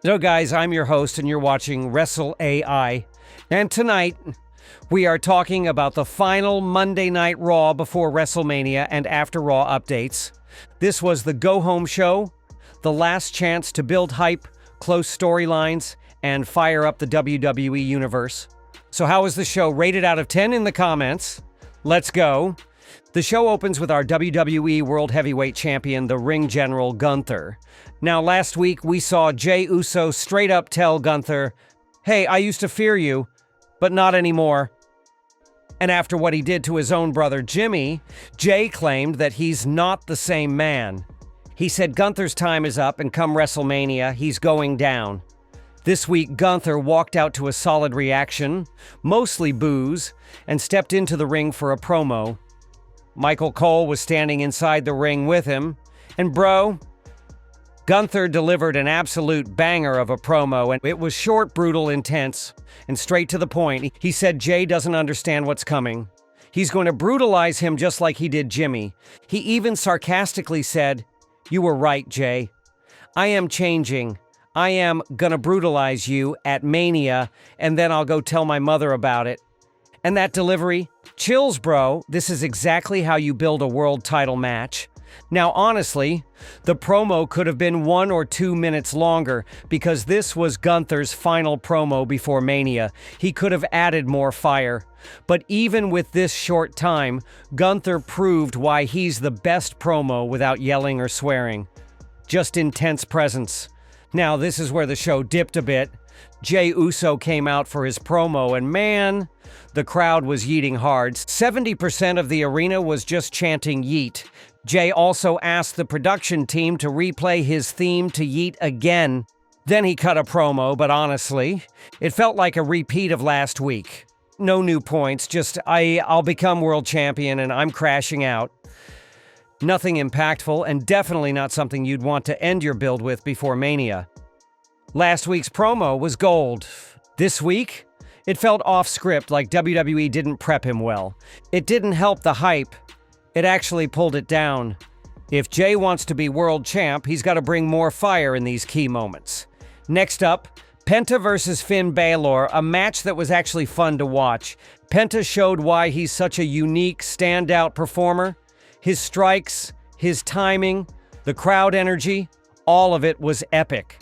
So guys, I'm your host and you're watching Wrestle AI. And tonight, we are talking about the final Monday Night Raw before WrestleMania and after Raw updates. This was the go-home show, the last chance to build hype, close storylines, and fire up the WWE universe. So how was the show? Rated out of 10 in the comments. Let's go. The show opens with our WWE World Heavyweight Champion, the Ring General Gunther. Now, last week, we saw Jey Uso straight up tell Gunther, "Hey, I used to fear you, but not anymore." And after what he did to his own brother Jimmy, Jey claimed that he's not the same man. He said Gunther's time is up and come WrestleMania, he's going down. This week, Gunther walked out to a solid reaction, mostly boos, and stepped into the ring for a promo. Michael Cole was standing inside the ring with him, and bro, Gunther delivered an absolute banger of a promo, and it was short, brutal, intense, and straight to the point. He said Jey doesn't understand what's coming. He's going to brutalize him just like he did Jimmy. He even sarcastically said, "You were right, Jey. I am changing. I am gonna brutalize you at Mania, and then I'll go tell my mother about it." And that delivery, chills, bro. This is exactly how you build a world title match. Now, honestly, the promo could have been 1 or 2 minutes longer because this was Gunther's final promo before Mania. He could have added more fire. But even with this short time, Gunther proved why he's the best promo without yelling or swearing. Just intense presence. Now, this is where the show dipped a bit. Jey Uso came out for his promo, and man, the crowd was yeeting hard. 70% of the arena was just chanting yeet. Jey also asked the production team to replay his theme to yeet again. Then he cut a promo, but honestly, it felt like a repeat of last week. No new points, just I'll become world champion and I'm crashing out. Nothing impactful, and definitely not something you'd want to end your build with before Mania. Last week's promo was gold. This week, it felt off script, like WWE didn't prep him well. It didn't help the hype. It actually pulled it down. If Jey wants to be world champ, he's got to bring more fire in these key moments. Next up, Penta versus Finn Balor, a match that was actually fun to watch. Penta showed why he's such a unique, standout performer. His strikes, his timing, the crowd energy, all of it was epic.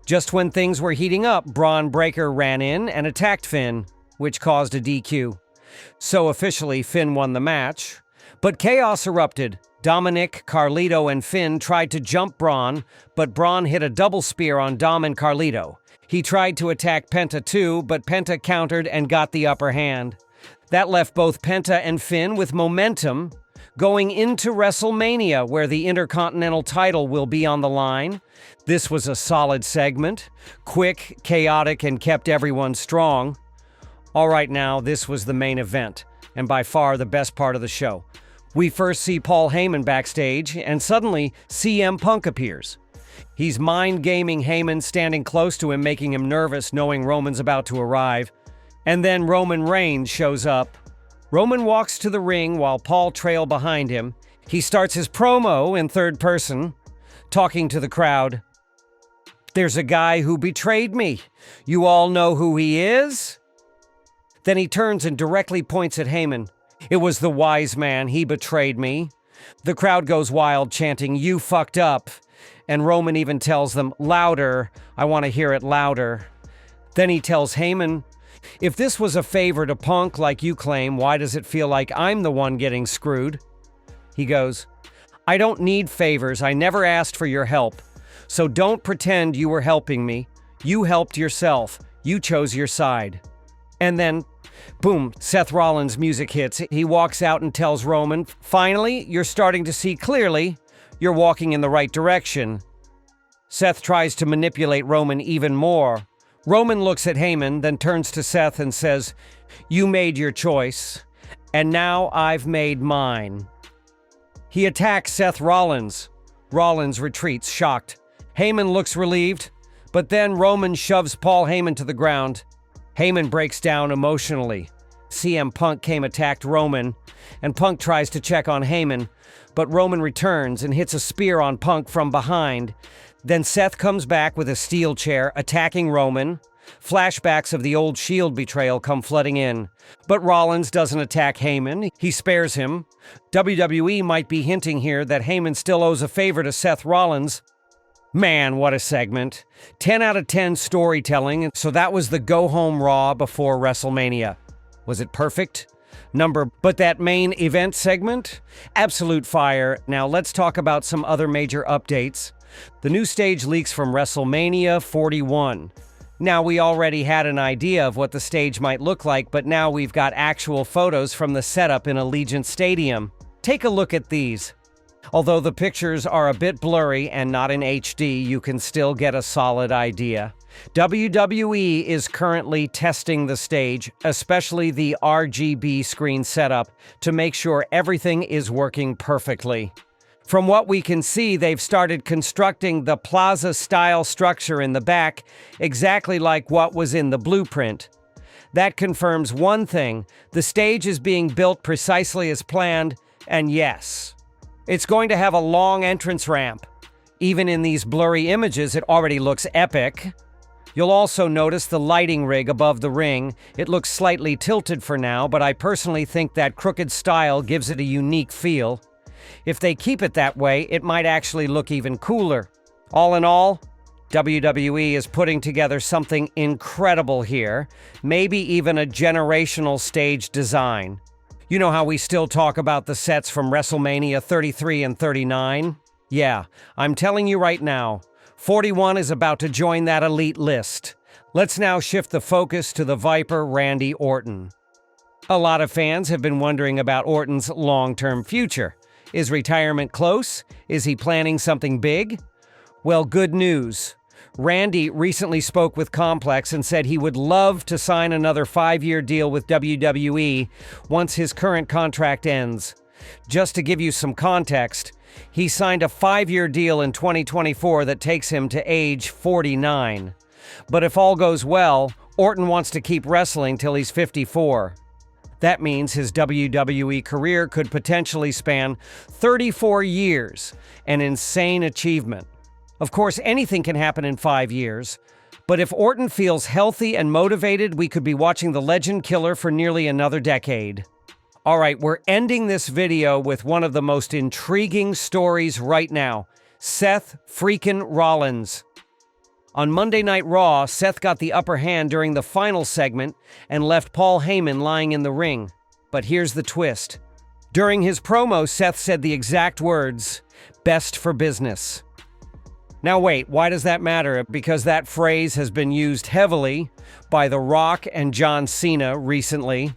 Just when things were heating up, Braun Breaker ran in and attacked Finn, which caused a DQ. So officially, Finn won the match. But chaos erupted. Dominic, Carlito, and Finn tried to jump Braun, but Braun hit a double spear on Dom and Carlito. He tried to attack Penta too, but Penta countered and got the upper hand. That left both Penta and Finn with momentum going into WrestleMania, where the Intercontinental title will be on the line. This was a solid segment, quick, chaotic, and kept everyone strong. All right, now, this was the main event, and by far the best part of the show. We first see Paul Heyman backstage, and suddenly CM Punk appears. He's mind-gaming Heyman, standing close to him, making him nervous, knowing Roman's about to arrive. And then Roman Reigns shows up. Roman walks to the ring while Paul trails behind him. He starts his promo in third person, talking to the crowd. "There's a guy who betrayed me. You all know who he is?" Then he turns and directly points at Heyman. "It was the wise man. He betrayed me." The crowd goes wild, chanting, "You fucked up." And Roman even tells them, "Louder. I want to hear it louder." Then he tells Heyman, "If this was a favor to Punk like you claim, why does it feel like I'm the one getting screwed?" He goes, "I don't need favors. I never asked for your help. So don't pretend you were helping me. You helped yourself. You chose your side." And then, boom, Seth Rollins' music hits. He walks out and tells Roman, "Finally, you're starting to see clearly. You're walking in the right direction." Seth tries to manipulate Roman even more. Roman looks at Heyman, then turns to Seth and says, "You made your choice, and now I've made mine." He attacks Seth Rollins. Rollins retreats, shocked. Heyman looks relieved, but then Roman shoves Paul Heyman to the ground. Heyman breaks down emotionally. CM Punk attacked Roman, and Punk tries to check on Heyman, but Roman returns and hits a spear on Punk from behind. Then Seth comes back with a steel chair, attacking Roman. Flashbacks of the old Shield betrayal come flooding in. But Rollins doesn't attack Heyman. He spares him. WWE might be hinting here that Heyman still owes a favor to Seth Rollins. Man, what a segment. 10 out of 10 storytelling, so that was the go-home Raw before WrestleMania. Was it perfect? But that main event segment? Absolute fire. Now let's talk about some other major updates. The new stage leaks from WrestleMania 41. Now, we already had an idea of what the stage might look like, but now we've got actual photos from the setup in Allegiant Stadium. Take a look at these. Although the pictures are a bit blurry and not in HD, you can still get a solid idea. WWE is currently testing the stage, especially the RGB screen setup, to make sure everything is working perfectly. From what we can see, they've started constructing the plaza-style structure in the back, exactly like what was in the blueprint. That confirms one thing: the stage is being built precisely as planned, and yes, it's going to have a long entrance ramp. Even in these blurry images, it already looks epic. You'll also notice the lighting rig above the ring. It looks slightly tilted for now, but I personally think that crooked style gives it a unique feel. If they keep it that way, it might actually look even cooler. All in all, WWE is putting together something incredible here, maybe even a generational stage design. You know how we still talk about the sets from WrestleMania 33 and 39? Yeah, I'm telling you right now, 41 is about to join that elite list. Let's now shift the focus to the Viper, Randy Orton. A lot of fans have been wondering about Orton's long-term future. Is retirement close? Is he planning something big? Well, good news. Randy recently spoke with Complex and said he would love to sign another 5-year deal with WWE once his current contract ends. Just to give you some context, he signed a 5-year deal in 2024 that takes him to age 49. But if all goes well, Orton wants to keep wrestling till he's 54. That means his WWE career could potentially span 34 years, an insane achievement. Of course, anything can happen in 5 years, but if Orton feels healthy and motivated, we could be watching the Legend Killer for nearly another decade. All right, we're ending this video with one of the most intriguing stories right now: Seth freaking Rollins. On Monday Night Raw, Seth got the upper hand during the final segment and left Paul Heyman lying in the ring. But here's the twist. During his promo, Seth said the exact words, "Best for business." Now wait, why does that matter? Because that phrase has been used heavily by The Rock and John Cena recently,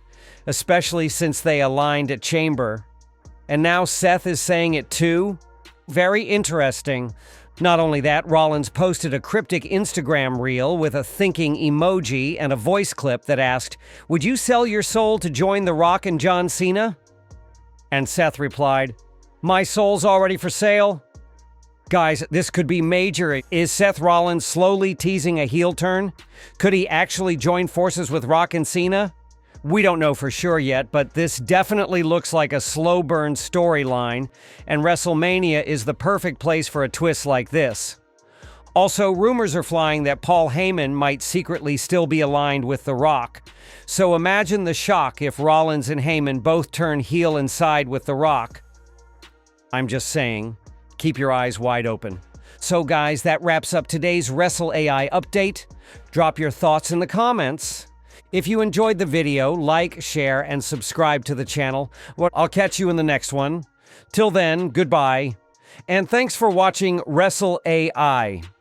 especially since they aligned at Chamber. And now Seth is saying it too? Very interesting. Not only that, Rollins posted a cryptic Instagram reel with a thinking emoji and a voice clip that asked, "Would you sell your soul to join The Rock and John Cena?" And Seth replied, "My soul's already for sale." Guys, this could be major. Is Seth Rollins slowly teasing a heel turn? Could he actually join forces with Rock and Cena? We don't know for sure yet, but this definitely looks like a slow burn storyline, and WrestleMania is the perfect place for a twist like this. Also, rumors are flying that Paul Heyman might secretly still be aligned with The Rock. So imagine the shock if Rollins and Heyman both turn heel and side with The Rock. I'm just saying, keep your eyes wide open. So guys, that wraps up today's Wrestle AI update. Drop your thoughts in the comments. If you enjoyed the video, like, share, and subscribe to the channel. Well, I'll catch you in the next one. Till then, goodbye. And thanks for watching Wrestle AI.